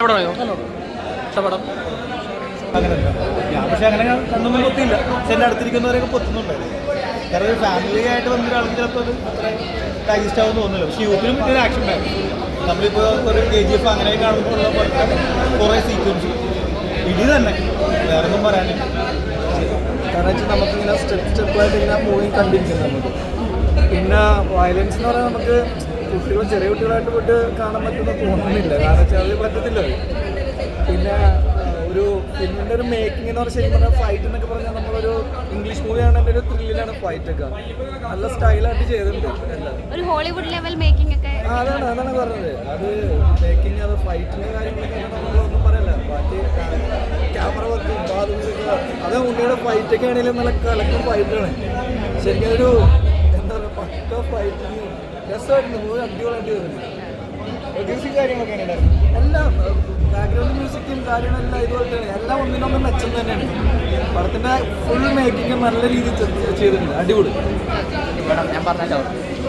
ഇഷ്ടപ്പെടാം അങ്ങനെ ഞാൻ പക്ഷെ അങ്ങനെ കണ്ടൊന്നും പൊത്തിയില്ല. പക്ഷെ എൻ്റെ അടുത്തിരിക്കുന്നവരൊക്കെ പൊത്തുന്നുണ്ടായിരുന്നു. കാരണം ഒരു ഫാമിലി ആയിട്ട് വന്നൊരാൾക്ക് ചിലപ്പോൾ അത് അത്ര ഡൈജസ്റ്റ് ആവുമെന്ന് തോന്നുന്നില്ല. പക്ഷേ യൂത്തിനും പറ്റിയൊരു ആക്ഷൻ ഉണ്ടായിരുന്നു. നമ്മളിപ്പോൾ ഒരു KGF അങ്ങനെ കാണുമ്പോൾ ഉള്ള പോലത്തെ കുറേ സീക്വൻസ് ഇടി തന്നെ വേറെ ഒന്നും പറയാനില്ല. കാരണം വെച്ചാൽ നമുക്കിങ്ങനെ സ്റ്റെപ്പായിട്ട് ഇങ്ങനെ മൂവി കണ്ടിരിക്കും നമുക്ക്. പിന്നെ വയലൻസ് എന്ന് പറഞ്ഞാൽ നമുക്ക് കുട്ടികൾ ചെറിയ കുട്ടികളായിട്ട് പോയിട്ട് കാണാൻ പറ്റുന്ന തോന്നുന്നില്ല. കാരണം വെച്ചാൽ അത് പറ്റത്തില്ല. പിന്നെ ഒരു ഫിലിമിൻ്റെ ഒരു മേക്കിംഗ് എന്ന് പറഞ്ഞാൽ ശരിക്കും പറഞ്ഞാൽ ഫൈറ്റ് എന്നൊക്കെ പറഞ്ഞാൽ നമ്മളൊരു ഇംഗ്ലീഷ് മൂവിയാണ്, എൻ്റെ ഒരു ത്രില്ലിലാണ് ഫൈറ്റൊക്കെ നല്ല സ്റ്റൈലായിട്ട് ചെയ്തിട്ടുണ്ട് എല്ലാം. ഒരു ഹോളിവുഡ് ലെവൽ മേക്കിംഗ് ഒക്കെ. അതാണ് പറഞ്ഞത്. അത് മേക്കിംഗ് അത് ഫൈറ്റിൻ്റെ കാര്യങ്ങളൊക്കെ നമ്മളൊന്നും പറയല്ല. ബാക്കി ക്യാമറ വർക്കും ബാധുമൊക്കെ അത് ഉണ്ണിയുടെ ഫൈറ്റൊക്കെ ആണെങ്കിലും നല്ല കലക്കം ഫൈറ്റാണ്. ശരിക്കും ഒരു എന്താ പറയുക പക്ക ഫൈറ്റിങ് രസമായിരുന്നു. മൂവി അടിപൊളിയായിട്ട് ചെയ്തിട്ടുണ്ട്. മ്യൂസിക് കാര്യങ്ങളൊക്കെ ഉണ്ടായിരുന്നു. എല്ലാം ബാക്ക്ഗ്രൗണ്ട് മ്യൂസിക്കും കാര്യങ്ങളെല്ലാം ഇതുപോലെ തന്നെ എല്ലാം ഒന്നിനൊന്നും മെച്ചം തന്നെയാണ്. പടത്തിൻ്റെ ഫുൾ മേക്കിങ് നല്ല രീതിയിൽ ചെയ്തിട്ടുണ്ട്. അടിപൊളി ഇവിടെ ഞാൻ പറഞ്ഞല്ലോ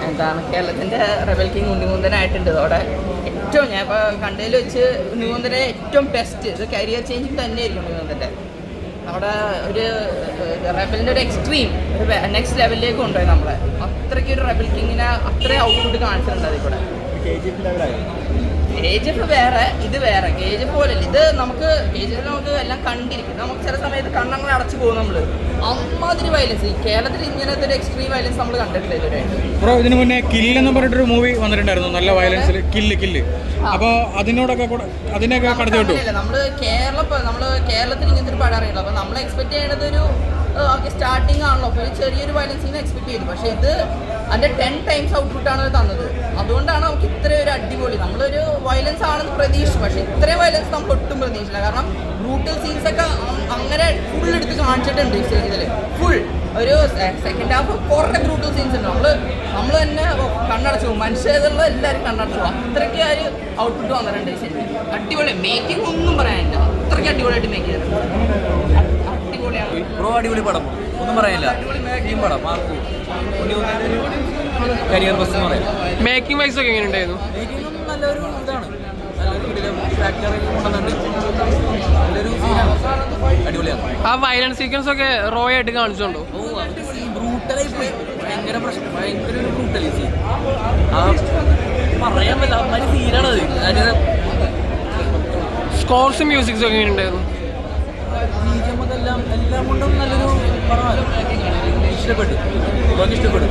എന്താണ് കേരളത്തിൻ്റെ റെബൽ കിങ് ഉണ്ണിമുന്തനായിട്ടുണ്ട്. അതോടെ ഏറ്റവും ഞാൻ ഇപ്പോൾ കണ്ടതിൽ വെച്ച് ഉണ്ണിമുന്തൻ്റെ ഏറ്റവും ബെസ്റ്റ് ഇത് കരിയർ ചേഞ്ചിങ് തന്നെയായിരിക്കും ഉണ്ണിമുന്തൻ്റെ. അവിടെ ഒരു റെബലിൻ്റെ ഒരു എക്സ്ട്രീം ഒരു നെക്സ്റ്റ് ലെവലിലേക്ക് കൊണ്ടുപോയി നമ്മളെ. അത്രയ്ക്ക് ഒരു റെബൽ കിങ്ങിനെ അത്രയും ഔട്ട്പുട്ട് കാണിച്ചിട്ടുണ്ട് അതിൽ കൂടെ. KGF വേറെ ഇത് വേറെ. KGF പോലല്ല ഇത്. നമുക്ക് KGF നമുക്ക് എല്ലാം കണ്ടിരിക്കും. നമുക്ക് ചില സമയത്ത് കണ്ണങ്ങനെ അടച്ചു പോകും നമ്മൾ. അമ്മാതിരി വയലൻസ് ഈ കേരളത്തിൽ ഇങ്ങനത്തെ ഒരു എക്സ്ട്രീം വയലൻസ് നമ്മൾ കണ്ടിട്ടില്ല ഇതുവരെ. ബ്രോ ഇതിന് മുന്നേ കില്ല് എന്ന് പറഞ്ഞിട്ടൊരു മൂവി വന്നിട്ടുണ്ടായിരുന്നു നല്ല വയലൻസിൽ. കില്ല് അപ്പോൾ അതിനൊക്കെ കടത്തി വിട്ടു. നമ്മൾ കേരളത്തിൽ ഇങ്ങനത്തെ ഒരു പടം അറിയില്ല. അപ്പോൾ നമ്മൾ എക്സ്പെക്ട് ചെയ്യണത് ഒരു സ്റ്റാർട്ടിങ് ആണല്ലോ, അപ്പോൾ ഒരു ചെറിയൊരു വയലൻസിന് എക്സ്പെക്ട് ചെയ്തു. പക്ഷേ ഇത് അതിൻ്റെ 10 times ഔട്ട്പുട്ടാണ് തന്നത്. അതുകൊണ്ടാണ് നമുക്ക് ഇത്രയും ഒരു അടിപൊളി. നമ്മളൊരു വയലൻസ് ആണെന്ന് പ്രതീക്ഷിച്ചു, പക്ഷേ ഇത്രയും വയലൻസ് നമുക്ക് ഒട്ടും പ്രതീക്ഷിച്ചില്ല. കാരണം ബ്രൂട്ടൽ സീൻസൊക്കെ അങ്ങനെ ഫുൾ എടുത്ത് കാണിച്ചിട്ടുണ്ട് ഈ ഇതിൽ. ഫുൾ ഒരു സെക്കൻഡ് ഹാഫ് കുറേ ബ്രൂട്ടൽ സീൻസ് ഉണ്ട്. നമ്മൾ തന്നെ കണ്ണടച്ചു പോകും. മനുഷ്യരുള്ള എല്ലാവരും കണ്ണടച്ചു പോകും. അത്രയ്ക്ക് ഒരു ഔട്ട്പുട്ട് വന്നിട്ടുണ്ട് ഈ സിനിമ. അടിപൊളി മേക്കിംഗ് ഒന്നും പറയാനില്ല. അത്രയ്ക്ക് അടിപൊളിയായിട്ട് മേക്ക് ചെയ്തിട്ടുണ്ട്. അടിപൊളിയാണ് ബ്രോ. അടിപൊളി പടം, ഒന്നും പറയാനില്ല. ടീം പടം മാർക്ക് കരിയർ ബസ് എന്ന് പറയാം. മേക്കിംഗ് വൈസ് ഒക്കെ എങ്ങനെ ഉണ്ടായിരുന്നു? മേക്കിങ്ങും നല്ലൊരു ഇതാണ്. നല്ലൊരു ഫാക്ടറി കൊണ്ടുവന്നിട്ടുണ്ട്. നല്ലൊരു സീനാണ്. അടിപൊളിയാണ്. ആ വയലൻസ് സീക്വൻസ് ഒക്കെ റോ ആയിട്ട് കാണിച്ചുണ്ടോ? ഓ അത് ബ്രൂട്ടലായി പോയി. ഭയങ്കര പ്രശ്നം. ഭയങ്കര ഒരു ബ്രൂട്ടലി സീൻ. ആ പറയാൻ പറ്റില്ല. അമ്മാരി സീനാണത്. അതായത് സ്കോർസും മ്യൂസിക്സും ഒക്കെ എങ്ങനെ ഉണ്ടായിരുന്നു? എല്ലാം കൊണ്ടും നല്ലൊരു പടമാണ്. ഇഷ്ടപ്പെട്ടു. ഇഷ്ടപ്പെടും.